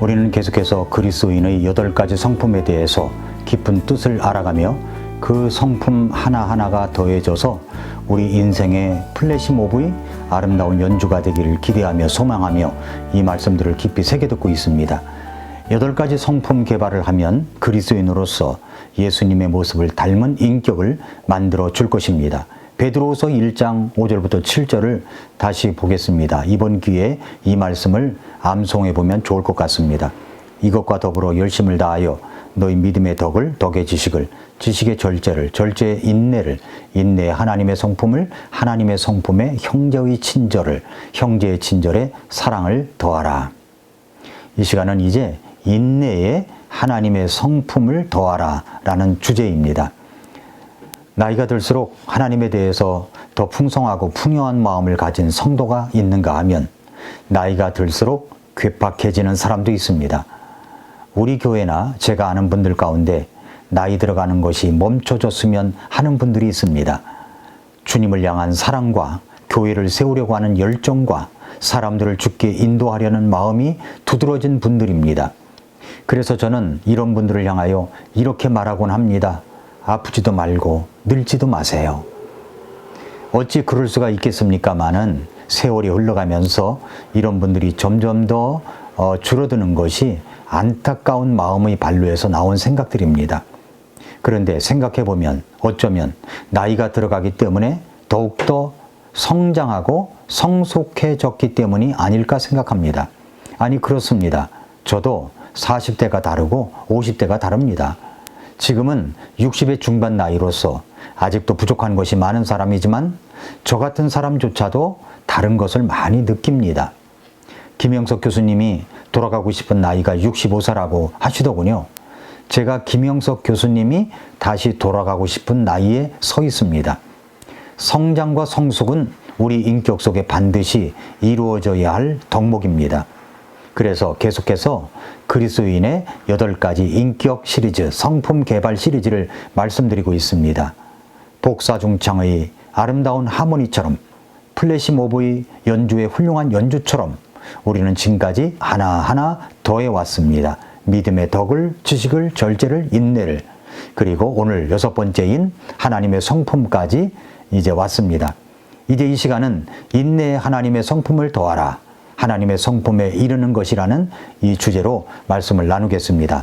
우리는 계속해서 그리스도인의 8가지 성품에 대해서 깊은 뜻을 알아가며 그 성품 하나하나가 더해져서 우리 인생의 플래시몹의 아름다운 연주가 되기를 기대하며 소망하며 이 말씀들을 깊이 새겨듣고 있습니다. 8가지 성품 개발을 하면 그리스도인으로서 예수님의 모습을 닮은 인격을 만들어 줄 것입니다. 베드로후서 1장 5절부터 7절을 다시 보겠습니다. 이번 기회에 이 말씀을 암송해 보면 좋을 것 같습니다. 이것과 더불어 열심을 다하여 너희 믿음의 덕을, 덕의 지식을, 지식의 절제를, 절제의 인내를, 인내의 하나님의 성품을, 하나님의 성품에 형제의 친절을, 형제의 친절에 사랑을 더하라. 이 시간은 이제 인내에 하나님의 성품을 더하라 라는 주제입니다. 나이가 들수록 하나님에 대해서 더 풍성하고 풍요한 마음을 가진 성도가 있는가 하면 나이가 들수록 괴팍해지는 사람도 있습니다. 우리 교회나 제가 아는 분들 가운데 나이 들어가는 것이 멈춰졌으면 하는 분들이 있습니다. 주님을 향한 사랑과 교회를 세우려고 하는 열정과 사람들을 주께 인도하려는 마음이 두드러진 분들입니다. 그래서 저는 이런 분들을 향하여 이렇게 말하곤 합니다. 아프지도 말고 늙지도 마세요. 어찌 그럴 수가 있겠습니까마는 세월이 흘러가면서 이런 분들이 점점 더 줄어드는 것이 안타까운 마음의 반로에서 나온 생각들입니다. 그런데 생각해보면 어쩌면 나이가 들어가기 때문에 더욱더 성장하고 성숙해졌기 때문이 아닐까 생각합니다. 아니 그렇습니다. 저도 40대가 다르고 50대가 다릅니다. 지금은 60의 중반 나이로서 아직도 부족한 것이 많은 사람이지만 저 같은 사람조차도 다른 것을 많이 느낍니다. 김영석 교수님이 돌아가고 싶은 나이가 65세라고 하시더군요. 제가 김영석 교수님이 다시 돌아가고 싶은 나이에 서 있습니다. 성장과 성숙은 우리 인격 속에 반드시 이루어져야 할 덕목입니다. 그래서 계속해서 그리스도인의 8가지 인격 시리즈, 성품 개발 시리즈를 말씀드리고 있습니다. 복사중창의 아름다운 하모니처럼 플래시몹의 연주의 훌륭한 연주처럼 우리는 지금까지 하나하나 더해왔습니다. 믿음의 덕을, 지식을, 절제를, 인내를, 그리고 오늘 6번째인 하나님의 성품까지 이제 왔습니다. 이제 이 시간은 인내의 하나님의 성품을 더하라, 하나님의 성품에 이르는 것이라는 이 주제로 말씀을 나누겠습니다.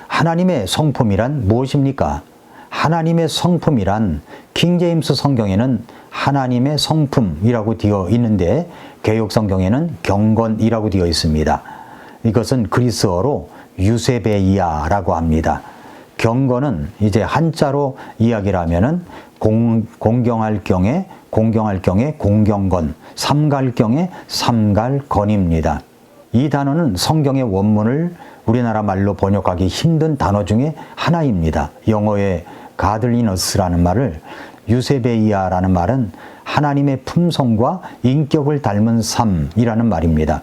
하나님의 성품이란 무엇입니까? 하나님의 성품이란 킹제임스 성경에는 하나님의 성품이라고 되어 있는데 개역 성경에는 경건이라고 되어 있습니다. 이것은 그리스어로 유세베이아라고 합니다. 경건은 이제 한자로 이야기를 하면은 공경할 경에 공경건, 삼갈 경에 삼갈건입니다. 이 단어는 성경의 원문을 우리나라 말로 번역하기 힘든 단어 중에 하나입니다. 영어의 godliness라는 말을 유세베이아라는 말은 하나님의 품성과 인격을 닮은 삶이라는 말입니다.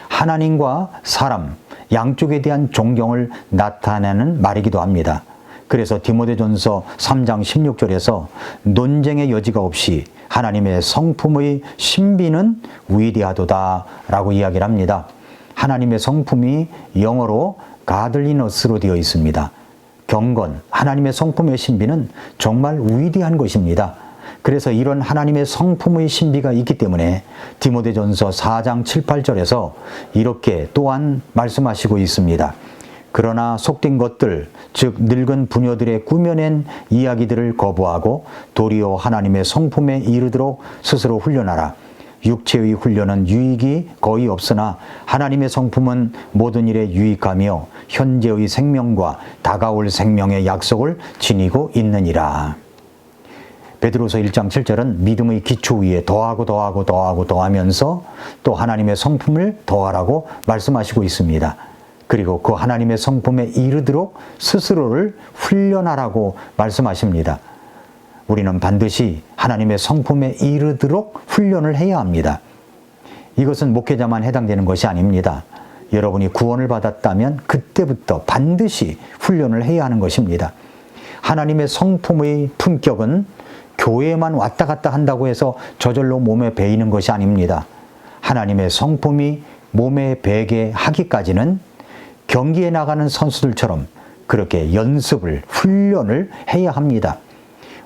하나님과 사람 양쪽에 대한 존경을 나타내는 말이기도 합니다. 그래서 디모데전서 3장 16절에서 논쟁의 여지가 없이 하나님의 성품의 신비는 위대하도다 라고 이야기를 합니다. 하나님의 성품이 영어로 godliness로 되어 있습니다. 경건, 하나님의 성품의 신비는 정말 위대한 것입니다. 그래서 이런 하나님의 성품의 신비가 있기 때문에 디모데전서 4장 7, 8절에서 이렇게 또한 말씀하시고 있습니다. 그러나 속된 것들, 즉 늙은 부녀들의 꾸며낸 이야기들을 거부하고 도리어 하나님의 성품에 이르도록 스스로 훈련하라. 육체의 훈련은 유익이 거의 없으나 하나님의 성품은 모든 일에 유익하며 현재의 생명과 다가올 생명의 약속을 지니고 있느니라. 베드로서 1장 7절은 믿음의 기초 위에 더하면서 또 하나님의 성품을 더하라고 말씀하시고 있습니다. 그리고 그 하나님의 성품에 이르도록 스스로를 훈련하라고 말씀하십니다. 우리는 반드시 하나님의 성품에 이르도록 훈련을 해야 합니다. 이것은 목회자만 해당되는 것이 아닙니다. 여러분이 구원을 받았다면 그때부터 반드시 훈련을 해야 하는 것입니다. 하나님의 성품의 품격은 교회에만 왔다 갔다 한다고 해서 저절로 몸에 배이는 것이 아닙니다. 하나님의 성품이 몸에 배게 하기까지는 경기에 나가는 선수들처럼 그렇게 연습을, 훈련을 해야 합니다.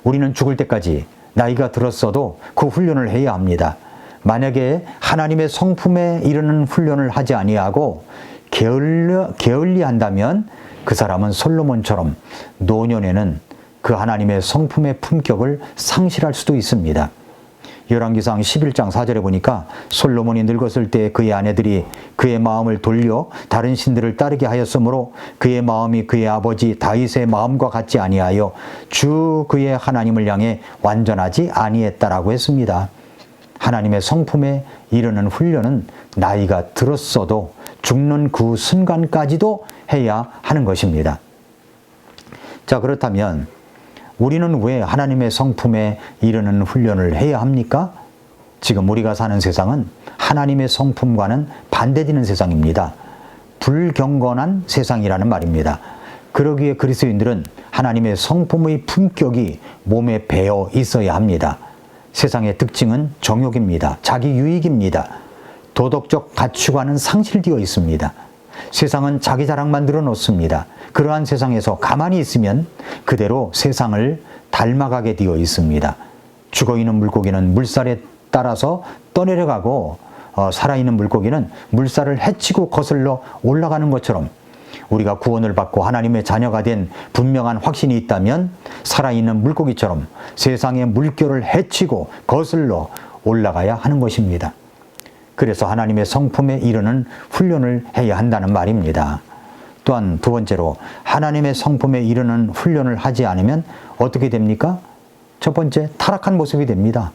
우리는 죽을 때까지 나이가 들었어도 그 훈련을 해야 합니다. 만약에 하나님의 성품에 이르는 훈련을 하지 아니하고 게을리한다면 그 사람은 솔로몬처럼 노년에는 그 하나님의 성품의 품격을 상실할 수도 있습니다. 열왕기상 11장 4절에 보니까 솔로몬이 늙었을 때 그의 아내들이 그의 마음을 돌려 다른 신들을 따르게 하였으므로 그의 마음이 그의 아버지 다윗의 마음과 같지 아니하여 주 그의 하나님을 향해 완전하지 아니했다라고 했습니다. 하나님의 성품에 이르는 훈련은 나이가 들었어도 죽는 그 순간까지도 해야 하는 것입니다. 자, 그렇다면 우리는 왜 하나님의 성품에 이르는 훈련을 해야 합니까? 지금 우리가 사는 세상은 하나님의 성품과는 반대되는 세상입니다. 불경건한 세상이라는 말입니다. 그러기에 그리스도인들은 하나님의 성품의 품격이 몸에 배어 있어야 합니다. 세상의 특징은 정욕입니다. 자기 유익입니다. 도덕적 가치관은 상실되어 있습니다. 세상은 자기 자랑만 늘어놓습니다. 그러한 세상에서 가만히 있으면 그대로 세상을 닮아가게 되어 있습니다. 죽어있는 물고기는 물살에 따라서 떠내려가고 살아있는 물고기는 물살을 헤치고 거슬러 올라가는 것처럼 우리가 구원을 받고 하나님의 자녀가 된 분명한 확신이 있다면 살아있는 물고기처럼 세상의 물결을 헤치고 거슬러 올라가야 하는 것입니다. 그래서 하나님의 성품에 이르는 훈련을 해야 한다는 말입니다. 또한 두 번째로 하나님의 성품에 이르는 훈련을 하지 않으면 어떻게 됩니까? 첫 번째, 타락한 모습이 됩니다.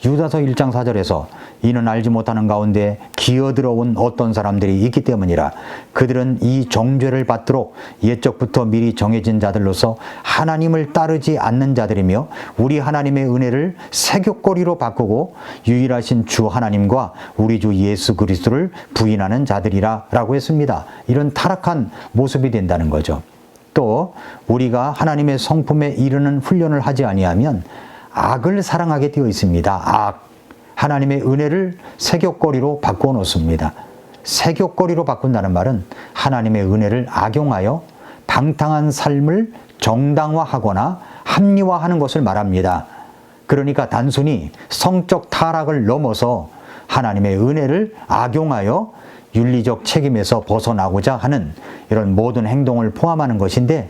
유다서 1장 4절에서 이는 알지 못하는 가운데 기어들어온 어떤 사람들이 있기 때문이라. 그들은 이 정죄를 받도록 옛적부터 미리 정해진 자들로서 하나님을 따르지 않는 자들이며 우리 하나님의 은혜를 세귑거리로 바꾸고 유일하신 주 하나님과 우리 주 예수 그리스도를 부인하는 자들이라 라고 했습니다. 이런 타락한 모습이 된다는 거죠. 또 우리가 하나님의 성품에 이르는 훈련을 하지 아니하면 악을 사랑하게 되어 있습니다. 악, 하나님의 은혜를 세귑거리로 바꾸어 놓습니다. 세귑거리로 바꾼다는 말은 하나님의 은혜를 악용하여 방탕한 삶을 정당화하거나 합리화하는 것을 말합니다. 그러니까 단순히 성적 타락을 넘어서 하나님의 은혜를 악용하여 윤리적 책임에서 벗어나고자 하는 이런 모든 행동을 포함하는 것인데,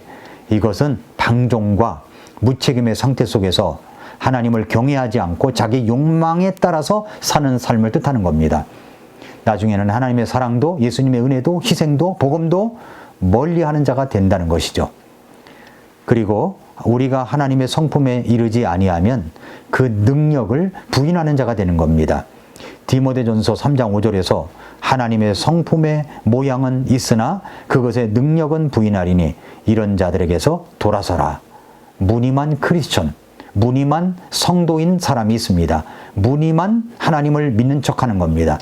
이것은 방종과 무책임의 상태 속에서 하나님을 경외하지 않고 자기 욕망에 따라서 사는 삶을 뜻하는 겁니다. 나중에는 하나님의 사랑도 예수님의 은혜도 희생도 복음도 멀리하는 자가 된다는 것이죠. 그리고 우리가 하나님의 성품에 이르지 아니하면 그 능력을 부인하는 자가 되는 겁니다. 디모데전서 3장 5절에서 하나님의 성품의 모양은 있으나 그것의 능력은 부인하리니 이런 자들에게서 돌아서라. 무늬만 크리스천, 무늬만 성도인 사람이 있습니다. 무늬만 하나님을 믿는 척하는 겁니다.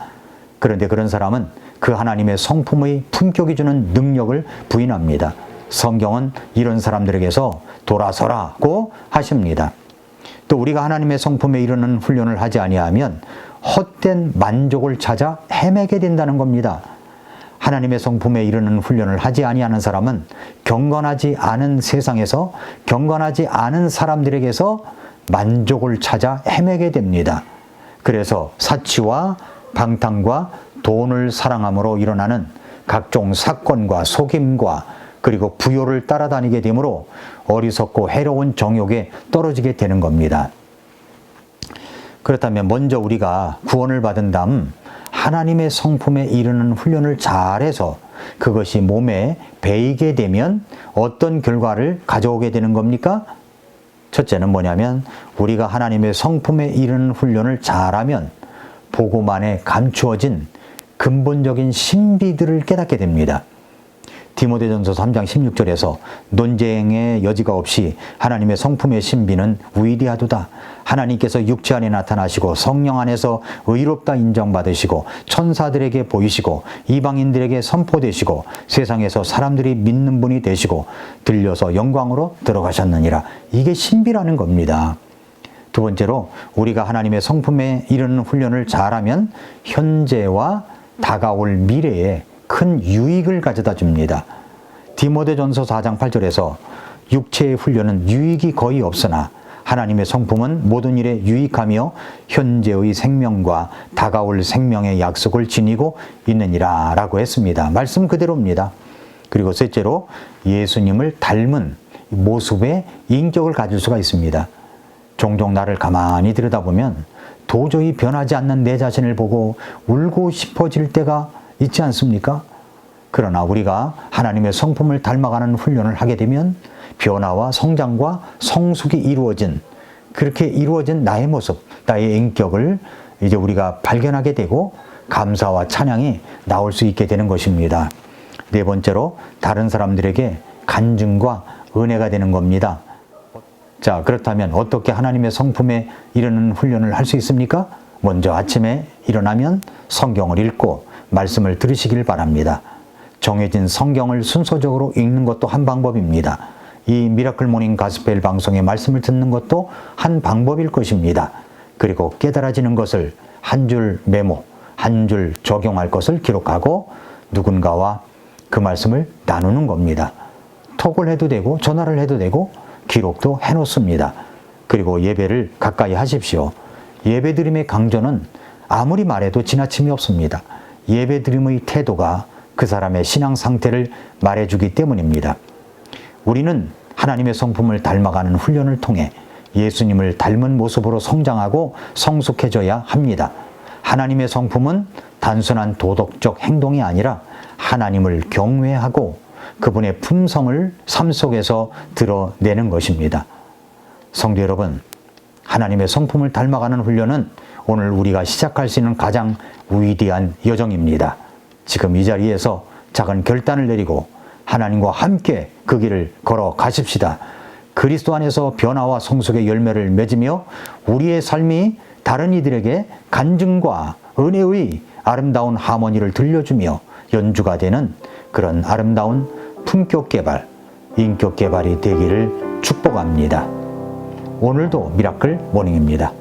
그런데 그런 사람은 그 하나님의 성품의 품격이 주는 능력을 부인합니다. 성경은 이런 사람들에게서 돌아서라고 하십니다. 또 우리가 하나님의 성품에 이르는 훈련을 하지 아니하면 헛된 만족을 찾아 헤매게 된다는 겁니다. 하나님의 성품에 이르는 훈련을 하지 아니하는 사람은 경건하지 않은 세상에서 경건하지 않은 사람들에게서 만족을 찾아 헤매게 됩니다. 그래서 사치와 방탕과 돈을 사랑함으로 일어나는 각종 사건과 속임과 그리고 부요를 따라다니게 되므로 어리석고 해로운 정욕에 떨어지게 되는 겁니다. 그렇다면 먼저 우리가 구원을 받은 다음 하나님의 성품에 이르는 훈련을 잘해서 그것이 몸에 배이게 되면 어떤 결과를 가져오게 되는 겁니까? 첫째는 뭐냐면 우리가 하나님의 성품에 이르는 훈련을 잘하면 복음 안에 감추어진 근본적인 신비들을 깨닫게 됩니다. 디모데전서 3장 16절에서 논쟁의 여지가 없이 하나님의 성품의 신비는 위대하도다. 하나님께서 육체 안에 나타나시고 성령 안에서 의롭다 인정받으시고 천사들에게 보이시고 이방인들에게 선포되시고 세상에서 사람들이 믿는 분이 되시고 들려서 영광으로 들어가셨느니라. 이게 신비라는 겁니다. 두 번째로 우리가 하나님의 성품에 이르는 훈련을 잘하면 현재와 다가올 미래에 큰 유익을 가져다 줍니다. 디모데전서 4장 8절에서 육체의 훈련은 유익이 거의 없으나 하나님의 성품은 모든 일에 유익하며 현재의 생명과 다가올 생명의 약속을 지니고 있느니라 라고 했습니다. 말씀 그대로입니다. 그리고 셋째로 예수님을 닮은 모습의 인격을 가질 수가 있습니다. 종종 나를 가만히 들여다보면 도저히 변하지 않는 내 자신을 보고 울고 싶어질 때가 있지 않습니까? 그러나 우리가 하나님의 성품을 닮아가는 훈련을 하게 되면 변화와 성장과 성숙이 그렇게 이루어진 나의 모습, 나의 인격을 이제 우리가 발견하게 되고 감사와 찬양이 나올 수 있게 되는 것입니다. 네 번째로 다른 사람들에게 간증과 은혜가 되는 겁니다. 자, 그렇다면 어떻게 하나님의 성품에 이르는 훈련을 할 수 있습니까? 먼저 아침에 일어나면 성경을 읽고 말씀을 들으시길 바랍니다. 정해진 성경을 순서적으로 읽는 것도 한 방법입니다. 이 미라클 모닝 가스펠 방송의 말씀을 듣는 것도 한 방법일 것입니다. 그리고 깨달아지는 것을 한 줄 메모, 한 줄 적용할 것을 기록하고 누군가와 그 말씀을 나누는 겁니다. 톡을 해도 되고 전화를 해도 되고 기록도 해놓습니다. 그리고 예배를 가까이 하십시오. 예배드림의 강조는 아무리 말해도 지나침이 없습니다. 예배드림의 태도가 그 사람의 신앙 상태를 말해주기 때문입니다. 우리는 하나님의 성품을 닮아가는 훈련을 통해 예수님을 닮은 모습으로 성장하고 성숙해져야 합니다. 하나님의 성품은 단순한 도덕적 행동이 아니라 하나님을 경외하고 그분의 품성을 삶 속에서 드러내는 것입니다. 성도 여러분, 하나님의 성품을 닮아가는 훈련은 오늘 우리가 시작할 수 있는 가장 위대한 여정입니다. 지금 이 자리에서 작은 결단을 내리고 하나님과 함께 그 길을 걸어 가십시다. 그리스도 안에서 변화와 성숙의 열매를 맺으며 우리의 삶이 다른 이들에게 간증과 은혜의 아름다운 하모니를 들려주며 연주가 되는 그런 아름다운 품격 개발, 인격 개발이 되기를 축복합니다. 오늘도 미라클 모닝입니다.